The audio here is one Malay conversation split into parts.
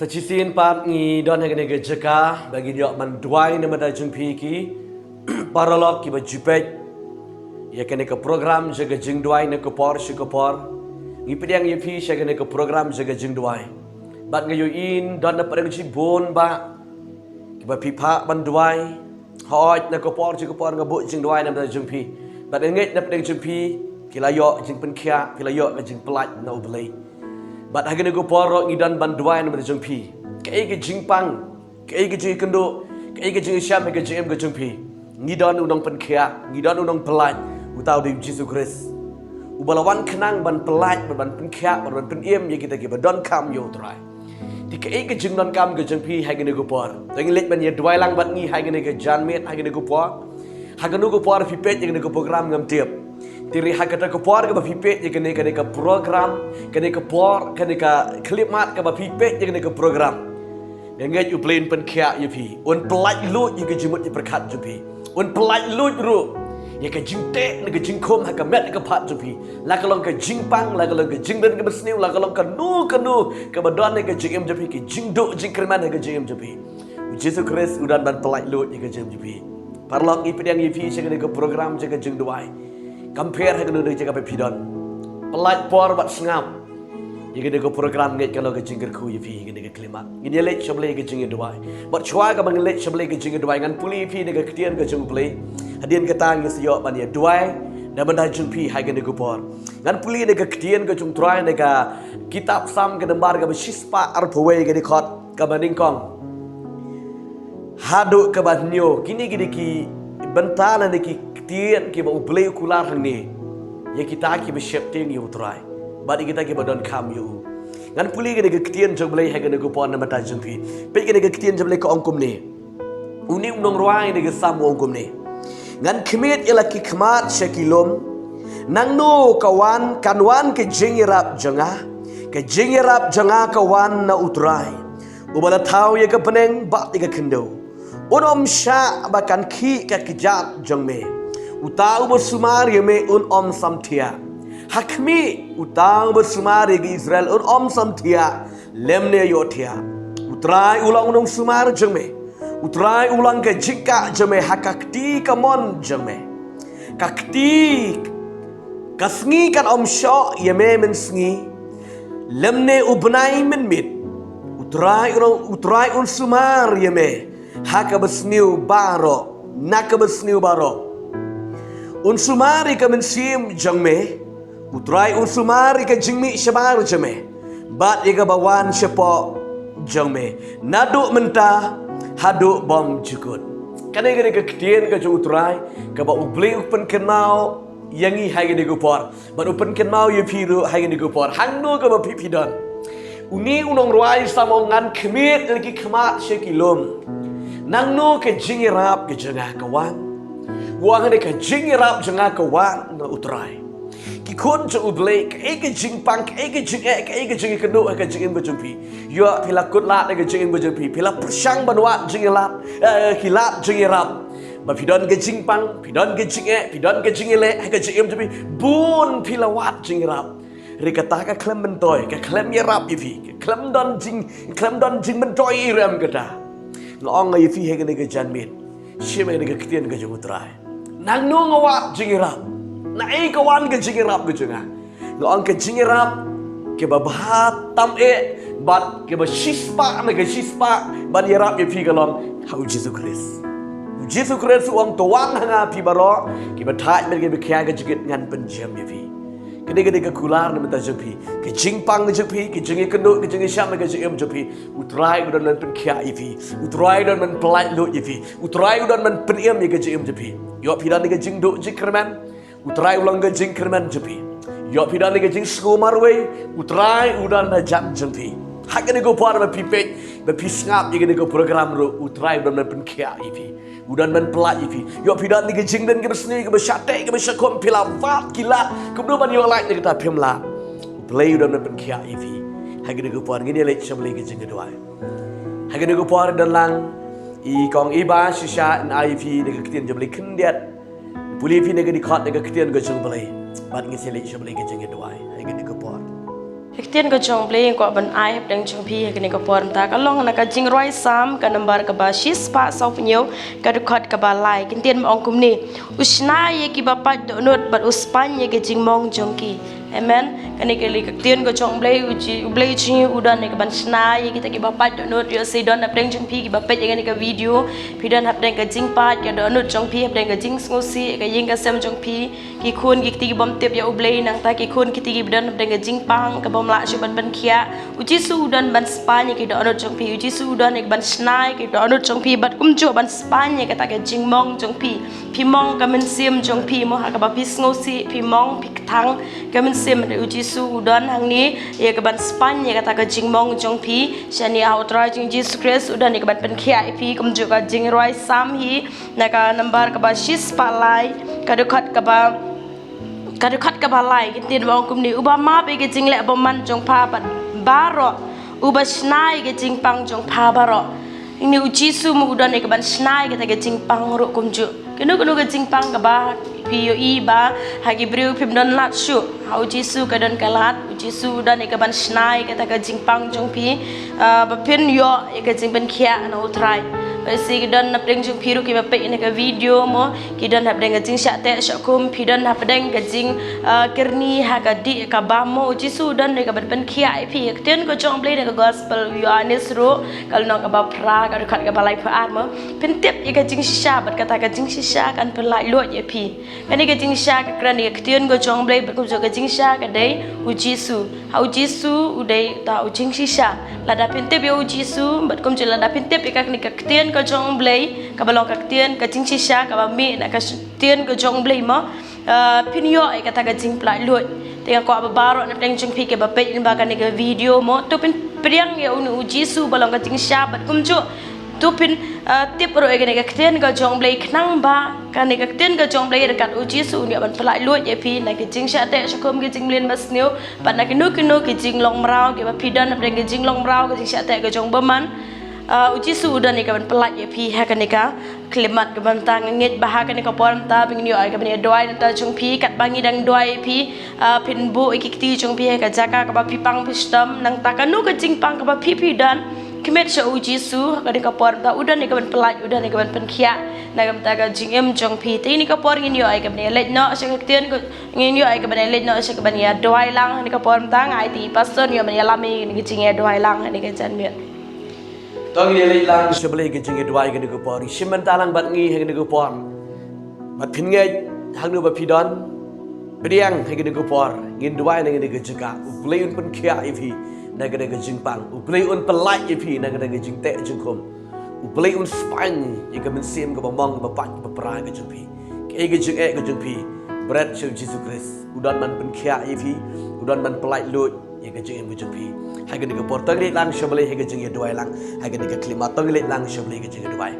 Sachisin pat ngi don hagane ke jeka bagi dia manduai nama da jumpi ki paralog ki bajipet ya kene ke program jaga jingduai ne ke por shi ke por ngi pediang ye pi shagane ke program jaga jingduai bat ngayo in don na pada chi bon ba ki ba pi pha banduai hoj ne ke por shi ke por ngabu jingduai nama da jumpi bat nget na pada jumpi kilayo jing penkia kilayo ke jing pelat na ublei bat hagane go poro ngidan banduai na jumpi kai ke jingpang kai ke jing kendo kai ke jing syam ke jing ke jumpi ngidan unang penkia ngidan unang pelat utau di Jesus Christ ubalawan kenang ban pelat ban penkia ban peniem ye kita ke don kam yo trai di kai ke jing don kam ke jumpi hagane go por teng let ban ye duai lang bat ngi hagane ke janmet hagane go por hagane go por fi pet hagane go program ngam tiap Tiri hakata ke por ke bapipet je kene ke program kene ke por kene ke klip mat ke bapipet je kene ke program ngai u plain pen kya ye pi un pelaj lut ye ke jimut ye perkat je pi un pelaj lut ru ye ke jingte ne ke jingkom ha ke met ke pat je pi la kalong ke jingpang la kalong ke jingden ke besniu la kalong ke nu ke badon ne ke jingem je pi ke jingdo jingkreman ke jingem je pi Jesus Christ udan ban pelaj lut ye ke jingem je pi parlok i pediang ye pi je kene ke program je ke jingduai compare hai kena jaga pe pidon pelat por bat sengap ye kena ko program nget kalau ke jingger khu ye pi kena ke klimat ini let sable ke jingger duai bat chwa ka bang let sable ke jingger duai ngan puli pi ne ke ketian ke jing play hadien ke tang ye sio ban ye duai da ban da jing pi hai kena ko por ngan puli ne ke ketian ke jung trai ne ka kitab sam ke dembar ke shispa arpwe ke di khot ka baning kong hadu ke banyo kini ki bentana ne ki tian ki ba ublei kular hang ni ye kita ki be shep ting yu trai badi kita ki ba don kam yu ngan puli ke ke tian jog blei ha ke ko pon na mata jumpi pe ke tian jog blei ko ongkum ni uni unong ruai ne ke sam ongkum ni ngan khmet ila ki khmat shakilom nang no kawan kanwan ke jingirap janga kawan na utrai ubala thau ye ke peneng ba ti ke khendo unom sha bakan ki ka kijat jongme utau bersumar yeme un om samtia hakmi utau bersumar yegi Israel un om samtia lemne yotia utrai ulang unong sumar jengme utrai ulang ke jika jeme hakakti kamon jengme kakti kasngi kan om sho yeme mensngi lemne ubnai menmit utrai un sumar yeme hakabesniu baro nakabesniu baro unsumari ka mensim jangme utrai unsumari ka jingmi shabar jame bat ika bawan shepo jangme nadu menta hadu bom jukut kane gane ka kitien ka utrai ka ba ubli upen kenau yangi hagene gupor ba upen kenau ye piru hagene gupor hangno ka ba pipidon uni unong ruai samongan khmit lagi khmat shekilom nangno ke jingirap ke janga kawan wang ne ke jingirap janga kawan na utrai ki kon jo ublei ke ke jingpang ke jing kendo ke jing bejumpi yo pila kutla ke jing bejumpi pila persang banwa jingilap kilat jingirap ba pidon ke jingpang pidon ke jingile ke jing bejumpi bun pila wat jingirap rikata ka klem mentoy ka klem yerap yifi klem don jing mentoy iram kata ngong ngai fi hege ke janmit shime ke ketian ke jutrai nang no ngawat jingirap na ai kawan ke jingirap ke jenga ngong ke jingirap ke babat tam bat ke ba shispa ban yerap ye fi galong how Jesus Christ uang tuang hanga pi baro ke bathai men ke kya ke jigit ngan penjam ye fi kede ke kular na mata jepi ke jingpang jepi ke jingi kendo ke jingi syam ke jim jepi utrai udan men pen kya ifi utrai udan men pelai lo ifi utrai udan men peniem ke jim jepi yo pidan ke jingdo jikreman utrai ulang ke jingkreman jepi yo pidan ke jing skumarwe utrai udan na jam jepi hakene go par ba pipet ba pisngap ye ke program ro utrai udan men pen kya ifi udan men pelaj ifi yo pidan ni ke jingden ke besni ke besate ke besakom pila vat kilat kemudian ban yo like kita pemla play udan men kya ifi hagene go por ngini le chamle ke jing doai hagene go por dan lang i kong iba shisha na ifi de ke tien jable kendiat puli ifi ne ke di khot ne ke tien ke jing bale bat ngi sele chamle ke jing doai hagene go por ketian ko jong play ko ban ai hep deng jong pi kini ko por ta ka long na ka jing roi sam ka number ka ba shis pa sau penyo ka record ka ba lai kentian ma ong kum ni usna ye ki ba pa do not bat uspan ye ke jing mong jong ki amen kani ke li ketian ko jong play play chi udan ne ka ban sna ye kita ki ba pa do not yo se don hep deng jong pi ki ba pe ye ni ka video pi dan hep deng ka jing pa ka do not jong pi hep deng ka jing ngosi ka ying ka sem jong pi ki khun ki ti bom tep ya ublei nang ta ki khun ki ti dan hep deng ka jing pang ka bom la ban ban kia uji su dan ban Spanya ki dono jong pi uji su dan ek ban snai ki dono jong pi bat kum jo ban Spanya ka ta ka jing mong jong pi mong ka men sim jong pi mo ha ka ba pi ngosi pi mong pi thang ka men sim uji su dan hang ni ye ka ban Spanya ka ta ka jing mong jong pi shani outra jing Jesus Christ udan ek ban pen kia pi kum jo ka jing roi sam hi na ka number ka ba shis pa lai ka dekat ka ba kadukat ka balai kintin bang kum ni uba ma pe ke jing le boman jong pa bat baro uba snai ke jing pang jong pa baro ini uji su mu udan ke ban snai ke ta ke jing pang ro kum ju kenu ke jing pang ka ba pi yo i ba ha ki briu pim don lat shu ha uji su ka don kalat uji su udan ke ban snai ke ta ke jing pang jong pi ba pin yo ke jing ben khia na utrai si dan nap deng jung piru ki bape ini ke video mo ki dan nap deng jing syak te syak kum pi dan nap deng jing kerni ha ka di ka ba mo ji su dan ne ka ban khia pi ten ko jong play ne ka gospel you anis ro kal no ka ba pra ka khat ka ba lai pha mo pen tep ye ka jing shisha bat ka ta ka jing shisha kan pe lai lo ye pi kani ka jing shisha ka kran ye ten ko jong play ko jo ka jing shisha ka dei uji su ha uji su udai ta ujing shisha la da pen tep ye uji su bat kum je la da pen tep ye ka ni ka ten ka jong blay ka balong ka tien ka jing shisha ka ba mi na ka tien ka jong blay mo pinyo ai ka ta ka jing plai lui te ko ba baro na teng jing pi ke ba pe in ba ka ni ka video mo to pin priang ye unu uji su balong ka jing sha bat kum chu to pin tip ro ka ni ka tien ka jong blay knang ba ka ni ka tien ka jong blay dekat uji su ni ban plai lui ye pi na ka jing sha te shakom ke jing len mas new pat na ki nu ke jing long mrao ke ba pi dan na ke jing long mrao ka jing sha te ka jong ba man uji su udan ni ka ban pelat ye pi ha kanika klimat ka ban tang ngit bah kanika pon ta bing ni ai ka ban doi ta chung pi kat bangi dang doi pi pin bu ikiti chung pi ka jaka ka ba pi pang pi stam nang ta ka nu ka jing pang ka ba pi dan kimet sha uji su kanika pon ta udan ni ka ban pelat udan ni ka ban pen khia na ka ta ka jing em chung pi ti ni ka pon ni ai ka ban let no sha ka tien ko ni ai ka ban let no sha ka ban ya doi lang ni ka pon ta ngai ti pastor ni ban ya lami ni jing ya doi lang ni ka jan miet tong ni lai lang sebelai ke jing dwai ke ko por simen talang bat ngi he ko por bat phin nge hang nu ba pidon bediang he ko por ngin dwai ne ke jika uplay un pen khia ipi na ke jing pang uplay un pelai ipi na ke jing te jing kom uplay un span ye ke men sim ke bomong ba pat ba pra ke jing pi ke jing ke jing pi berat shu Jesus Christ udan man pen khia ipi udan man pelai lut ye ke jing ke jing pi hai ke ko por tang le lang sebelai he ke jing dwai lang hai ke klimat tang le lang sebelai ke jing dwai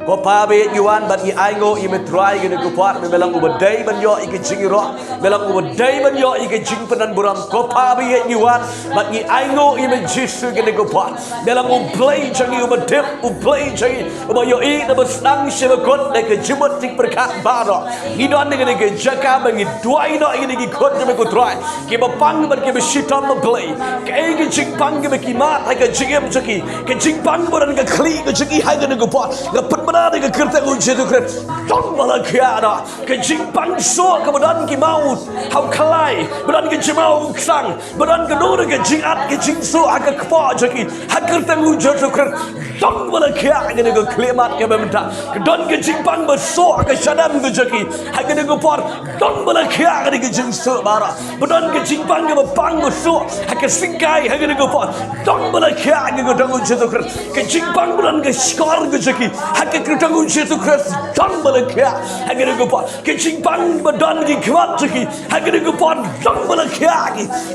ko pa be yuan bat ni ai ngo i me try ke ko par me melang ubadai ban yo i ke jing ro melang ubadai ban yo i ke jing penan buram ko pa be yuan bat ni ai ngo i me jisu ke ko par melang ublai jangi ubadep ublai jangi uba yo i na basang sebakot de ke jumot tik perkat baro ni don de ke jaka bangi dwai no i ke kot me ko try ke ba pang ban ke be shitom play ke jing pang ke be ki mat hai ke jing jaki ke jing pang boran ke kli ke jing hai ke ko par ke Berada ke kereta uji tu kret, dong malah kiara. Ke jing pang so ke badan ki maut, hau kalai, badan ke jemau sang, badan ke nur ke jing at ke jing so agak kepa jaki, hak kereta uji tu kret, dong malah kiara ke klimat ke bemta, ke don ke jing pang berso agak syadam ke jaki, hak ke par, dong malah kiara ke jing so bara, badan ke jing pang ke bang berso, hak ke singkai hak ke par, dong malah kiara ke dong uji tu kret, ke jing pang badan ke skor ke jaki, hak kereta uji tu keras dan melekya agar gupa kecing pang badan ki kemat ciki agar gupa dan melekya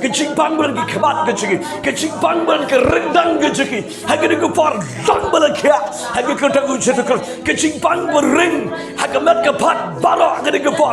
kecing pang badan ki kemat kecing pang badan ke rendang ciki agar gupa dan melekya agar kereta uji tu keras kecing pang bering agar mat kepat barok agar gupa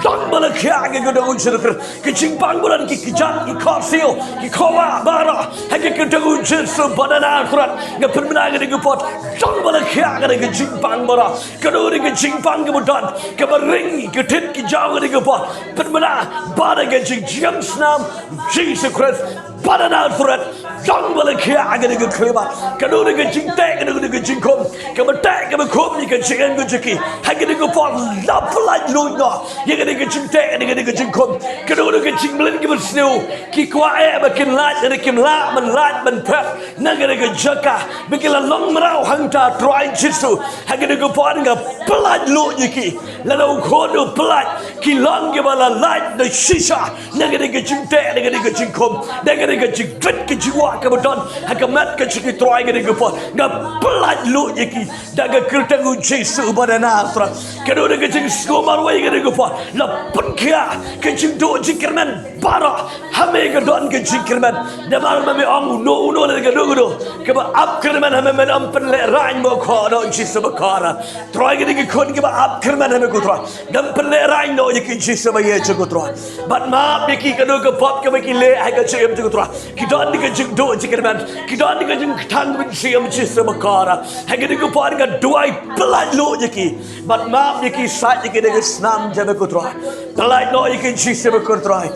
dan melekya agar kereta uji tu keras kecing pang badan ki kijat ki korsil ki kola barok agar kereta uji sebadan akhirat ngapirmina agar gupa dan melekya agar jing pang bara kadori ke jing pang ke budan ke bering ke tit ke jaw ke pa permana bara ke jing jam snam Jesus Christ pada Nazaret yang balakia akan dengan kelima kanu dengan cinta kanu dengan jingkom kemetek kemekom ni kecingan kejeki akan dengan pon lapelai lunya yang dengan cinta dengan jingkom kanu dengan cingmelin kebersniu kikuae makin laj dari kimla menlaj menpet naga dengan jaka bikin long merau hangta try jisu akan dengan pon dengan pelaj lunya ki lalu kono pelaj kilong kebala laj dan shisha naga dengan cinta dengan jingkom dengan jingvet kejiwa kebetulan hakamat keciki troy dengan pon dengan pelaj lunya ki daga kertangu jisu pada Nazaret kanu dengan jing skomar wai dengan pon la penkia kecing do jikirman bara hame kedon ke jikirman damal mame ong no dengan do keba up kirman hame men ampen le rain mo ko do jisu bakara troy dengan kon keba up kirman hame ko troy dam pen le rain no yiki jisu ba ye ko troy bat ma biki kanu ke pop ke biki le ha ka jim ko troy kidon dengan jing do jikirman kidon dengan jing tang bin siam jisu bakara ha dengan pon dengan duai pelaj lo yiki bat ma yiki sat yiki dengan snam jabe ko troy pelaj no yiki jisu bakara troy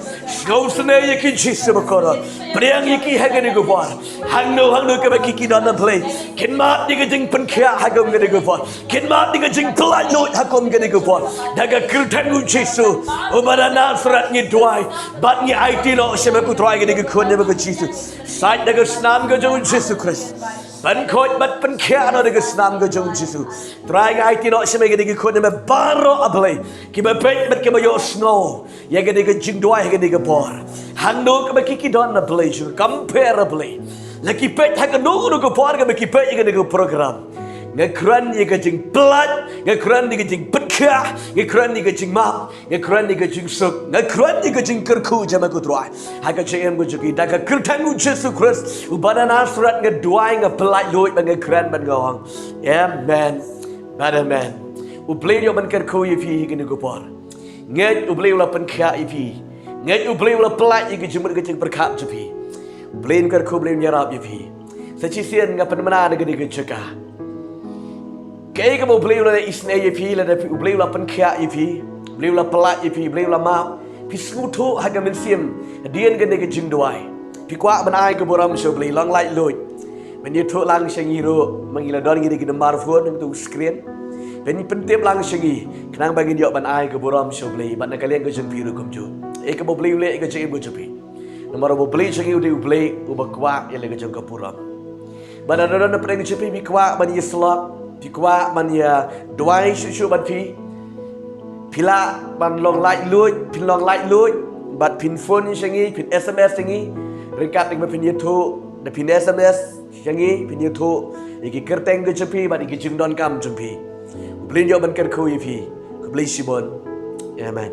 Sne yaki jisu bakara priang yaki hagen go par hangno ke baki kidon na play kinmat diga jing penkhia hagom ge go par kinmat diga jing pelaj lo hakom ge go par daga kirtangu jisu ubara Nazaret ni duai bat ni IT no shebe ku troy ge ko ne ko jisu sait daga snam ge jong jisu Christ ban khoi bat penkhia no daga snam ge jong jisu try ge IT no shebe ge ko ne baro ablay ki ba pet bat ke ba yo snow ya ge ge jingduwai ge ge por hangno ke baki kidon na play comparably laki pet hagno ko por ke baki pet ge ge program ngakran ye ke jing plat ngakran ye ke jing petkha ngakran ye ke jing map ngakran ye ke jing suk ngakran ye ke jing kerku jama ku troai haga chem ku juki daga kertangu Jesus Christ ubana Nazaret ngeduai ngepelai loit ngakran ban gawang amen amen ublei yo ban kerku ye fi ke ku por nget ublei la penkha ye fi nget ublei la pelai ye ke jing ke jing perkap jupi ublei kerku ublei nyarap ye fi sacisian ngapan mana de ke jeka kaya kamu beliau la isne ye pi la beliau la penkia ye pi beliau la pelat ye pi beliau la ma pi skuto haga men sim dien gane ke jingduwai pi kwa ban ai ke boram so beli long light loit men ye tho lang sengi ro mangila don gide ke mar phone tu screen ben ni pentep lang sengi kenang bagi dia ban ai ke boram so beli ban kalian ke jeng biru kum ju kamu beliau le ke jeng bu jupi nomor bo beli sengi u beli u bakwa ye le ke jeng ke puram ban ada na preng jupi pi kwa ban ye slot Pikwa man ya duai susu ban pila ban long light lui pin long light lui bat pin phone sengi pin SMS sengi ringkat dengan pin yetu da pin SMS sengi pin yetu iki kerteng ke cepi bat iki jingdon kam jumpi blin yo ban ker ko yipi ko blai sibon amen